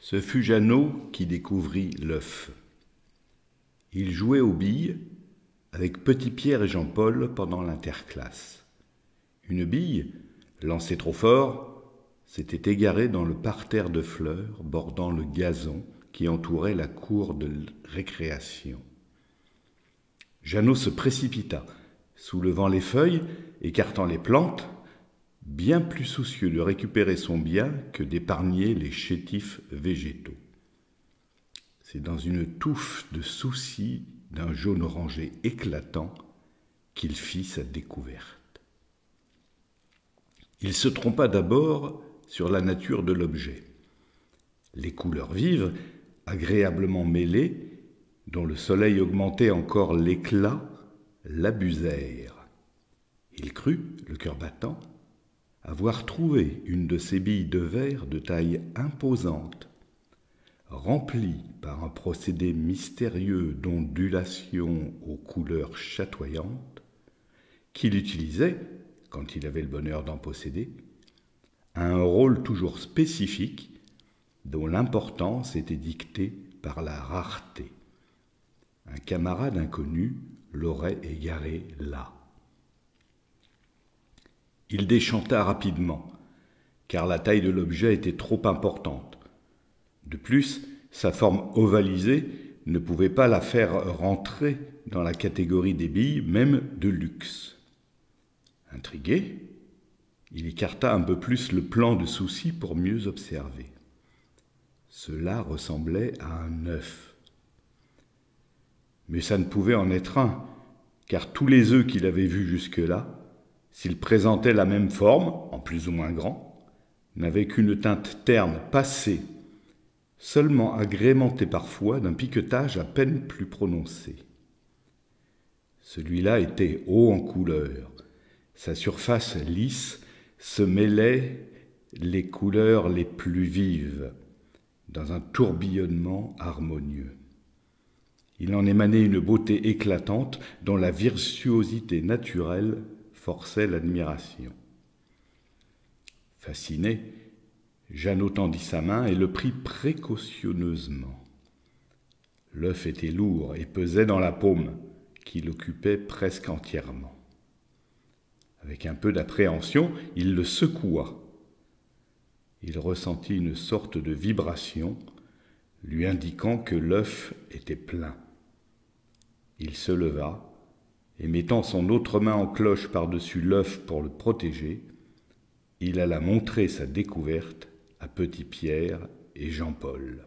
Ce fut Jeannot qui découvrit l'œuf. Il jouait aux billes avec Petit Pierre et Jean-Paul pendant l'interclasse. Une bille, lancée trop fort, s'était égarée dans le parterre de fleurs bordant le gazon qui entourait la cour de récréation. Jeannot se précipita, soulevant les feuilles, écartant les plantes, bien plus soucieux de récupérer son bien que d'épargner les chétifs végétaux. C'est dans une touffe de soucis d'un jaune orangé éclatant qu'il fit sa découverte. Il se trompa d'abord sur la nature de l'objet. Les couleurs vives, agréablement mêlées, dont le soleil augmentait encore l'éclat, l'abusèrent. Il crut, le cœur battant, avoir trouvé une de ces billes de verre de taille imposante, remplie par un procédé mystérieux d'ondulation aux couleurs chatoyantes, qu'il utilisait, quand il avait le bonheur d'en posséder, à un rôle toujours spécifique dont l'importance était dictée par la rareté. Un camarade inconnu l'aurait égaré là. Il déchanta rapidement, car la taille de l'objet était trop importante. De plus, sa forme ovalisée ne pouvait pas la faire rentrer dans la catégorie des billes, même de luxe. Intrigué, il écarta un peu plus le plan de souci pour mieux observer. Cela ressemblait à un œuf. Mais ça ne pouvait en être un, car tous les œufs qu'il avait vus jusque-là, s'ils présentaient la même forme, en plus ou moins grand, n'avaient qu'une teinte terne passée, seulement agrémentée parfois d'un piquetage à peine plus prononcé. Celui-là était haut en couleur. Sa surface lisse se mêlait les couleurs les plus vives, dans un tourbillonnement harmonieux. Il en émanait une beauté éclatante dont la virtuosité naturelle forçait l'admiration. Fasciné, Jeannot tendit sa main et le prit précautionneusement. L'œuf était lourd et pesait dans la paume, qui l'occupait presque entièrement. Avec un peu d'appréhension, il le secoua. Il ressentit une sorte de vibration, lui indiquant que l'œuf était plein. Il se leva, et mettant son autre main en cloche par-dessus l'œuf pour le protéger, il alla montrer sa découverte à Petit Pierre et Jean-Paul.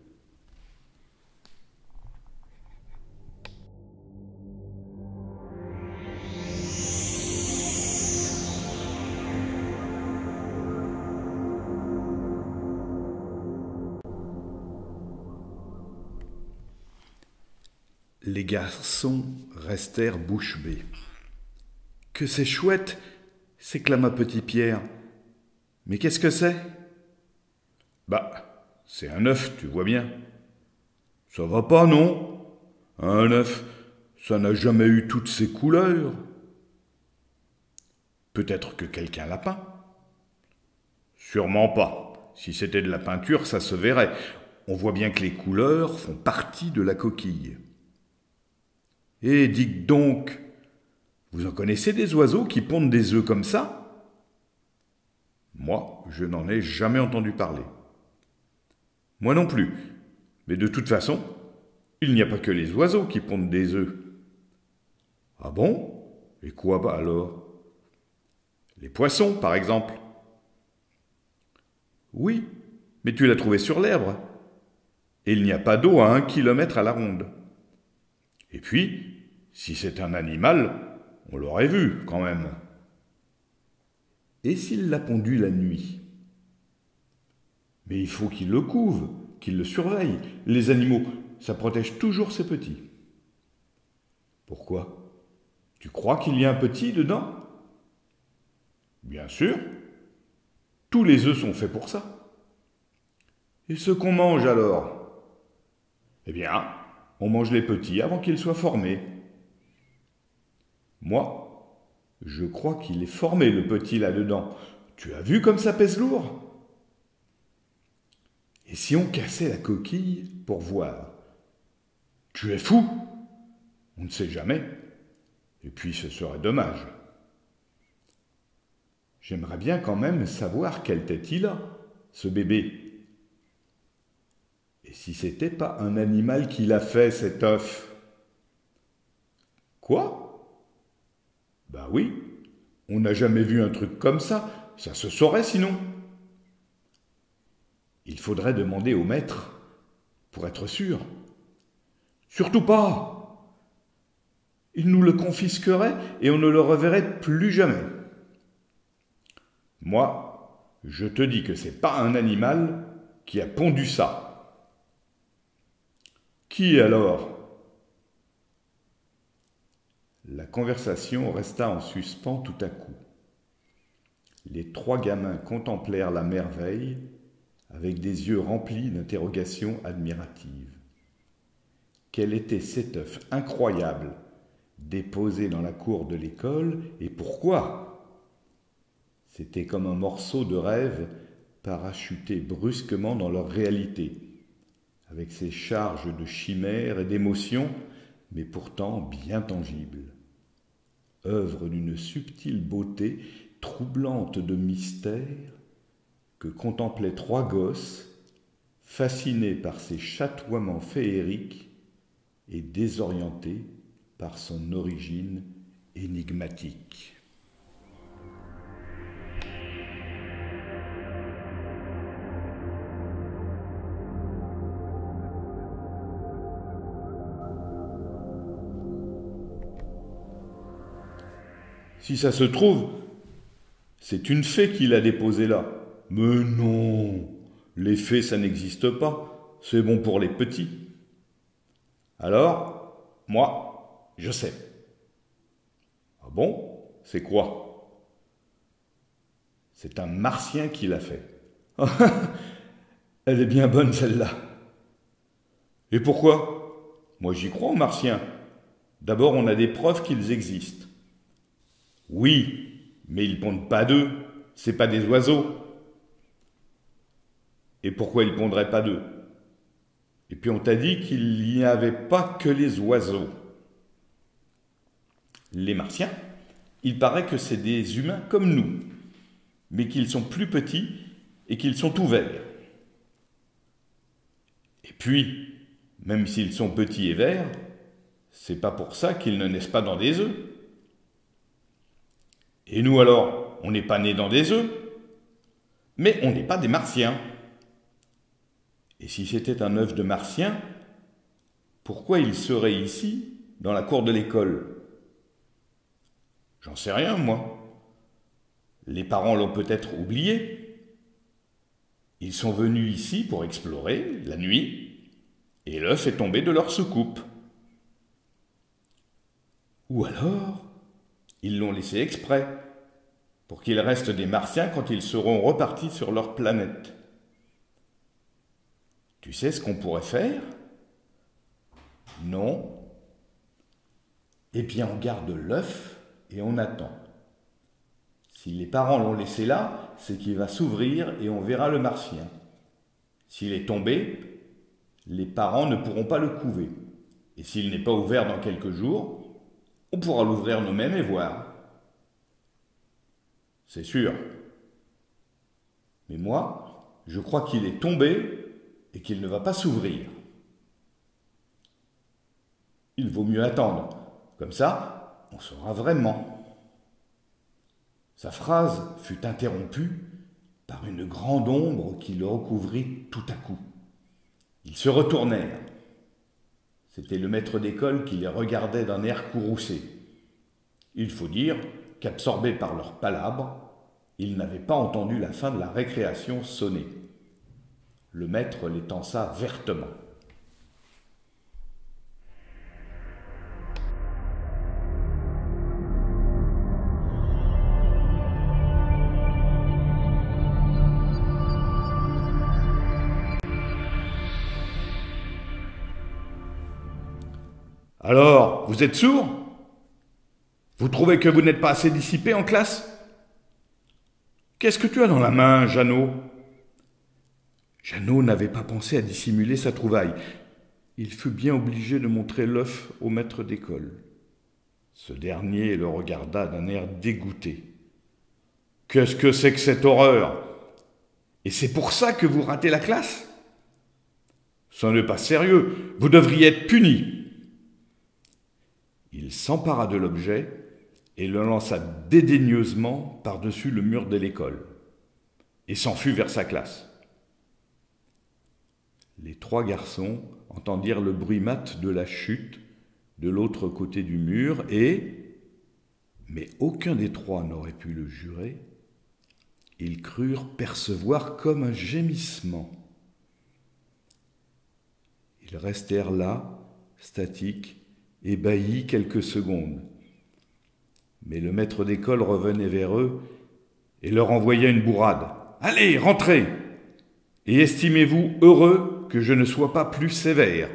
Les garçons restèrent bouche bée. « Que c'est chouette !» s'éclama Petit Pierre. « Mais qu'est-ce que c'est ?»« Bah, c'est un œuf, tu vois bien. »« Ça va pas, non ? Un œuf, ça n'a jamais eu toutes ces couleurs. »« Peut-être que quelqu'un l'a peint. »« Sûrement pas. Si c'était de la peinture, ça se verrait. On voit bien que les couleurs font partie de la coquille. » Et dites donc, vous en connaissez des oiseaux qui pondent des œufs comme ça ? Moi, je n'en ai jamais entendu parler. Moi non plus, mais de toute façon, il n'y a pas que les oiseaux qui pondent des œufs. Ah bon ? Et quoi alors ? Les poissons, par exemple. Oui, mais tu l'as trouvé sur l'herbe. Et il n'y a pas d'eau à 1 kilomètre à la ronde. Et puis, si c'est un animal, on l'aurait vu quand même. Et s'il l'a pondu la nuit ? Mais il faut qu'il le couve, qu'il le surveille. Les animaux, ça protège toujours ses petits. Pourquoi ? Tu crois qu'il y a un petit dedans ? Bien sûr. Tous les œufs sont faits pour ça. Et ce qu'on mange alors ? Eh bien, on mange les petits avant qu'ils soient formés. Moi, je crois qu'il est formé, le petit là-dedans. Tu as vu comme ça pèse lourd ? Et si on cassait la coquille pour voir? Tu es fou? On ne sait jamais. Et puis ce serait dommage. J'aimerais bien quand même savoir quelle tête il a, ce bébé. Et si c'était pas un animal qui l'a fait, cet œuf? Quoi? Ben oui, on n'a jamais vu un truc comme ça se saurait sinon. Il faudrait demander au maître pour être sûr. Surtout pas! Il nous le confisquerait et on ne le reverrait plus jamais. Moi, je te dis que c'est pas un animal qui a pondu ça. Qui alors? La conversation resta en suspens tout à coup. Les trois gamins contemplèrent la merveille avec des yeux remplis d'interrogations admiratives. Quel était cet œuf incroyable déposé dans la cour de l'école et pourquoi? C'était comme un morceau de rêve parachuté brusquement dans leur réalité, avec ses charges de chimères et d'émotions, mais pourtant bien tangibles. Œuvre d'une subtile beauté troublante de mystère que contemplaient trois gosses, fascinés par ses chatoiements féeriques et désorientés par son origine énigmatique. Si ça se trouve, c'est une fée qui l'a déposé là. Mais non, les fées, ça n'existe pas. C'est bon pour les petits. Alors, moi, je sais. Ah bon? C'est quoi? C'est un martien qui l'a fait. Elle est bien bonne celle-là. Et pourquoi? Moi j'y crois aux martiens. D'abord, on a des preuves qu'ils existent. Oui, mais ils pondent pas d'œufs, c'est pas des oiseaux. Et pourquoi ils pondraient pas d'œufs? Et puis on t'a dit qu'il n'y avait pas que les oiseaux. Les martiens, il paraît que c'est des humains comme nous, mais qu'ils sont plus petits et qu'ils sont tout verts. Et puis, même s'ils sont petits et verts, c'est pas pour ça qu'ils ne naissent pas dans des œufs. Et nous alors, on n'est pas nés dans des œufs, mais on n'est pas des martiens. Et si c'était un œuf de martien, pourquoi il serait ici, dans la cour de l'école? J'en sais rien, moi. Les parents l'ont peut-être oublié. Ils sont venus ici pour explorer, la nuit, et l'œuf est tombé de leur soucoupe. Ou alors, ils l'ont laissé exprès, pour qu'il reste des martiens quand ils seront repartis sur leur planète. Tu sais ce qu'on pourrait faire? Non. Eh bien, on garde l'œuf et on attend. Si les parents l'ont laissé là, c'est qu'il va s'ouvrir et on verra le martien. S'il est tombé, les parents ne pourront pas le couver. Et s'il n'est pas ouvert dans quelques jours, on pourra l'ouvrir nous-mêmes et voir. C'est sûr. Mais moi, je crois qu'il est tombé et qu'il ne va pas s'ouvrir. Il vaut mieux attendre. Comme ça, on saura vraiment. Sa phrase fut interrompue par une grande ombre qui le recouvrit tout à coup. Ils se retournèrent. C'était le maître d'école qui les regardait d'un air courroucé. Il faut dire qu'absorbés par leurs palabres, ils n'avaient pas entendu la fin de la récréation sonner. Le maître les tança vertement. Alors, vous êtes sourd? Vous trouvez que vous n'êtes pas assez dissipé en classe? Qu'est-ce que tu as dans la main, Jeannot? Jeannot n'avait pas pensé à dissimuler sa trouvaille. Il fut bien obligé de montrer l'œuf au maître d'école. Ce dernier le regarda d'un air dégoûté. « Qu'est-ce que c'est que cette horreur? Et c'est pour ça que vous ratez la classe? Ça n'est pas sérieux, vous devriez être puni. » Il s'empara de l'objet et le lança dédaigneusement par-dessus le mur de l'école et s'enfuit vers sa classe. Les trois garçons entendirent le bruit mat de la chute de l'autre côté du mur mais aucun des trois n'aurait pu le jurer, ils crurent percevoir comme un gémissement. Ils restèrent là, statiques, ébahis quelques secondes. Mais le maître d'école revenait vers eux et leur envoya une bourrade. « Allez, rentrez! Et estimez-vous heureux que je ne sois pas plus sévère. »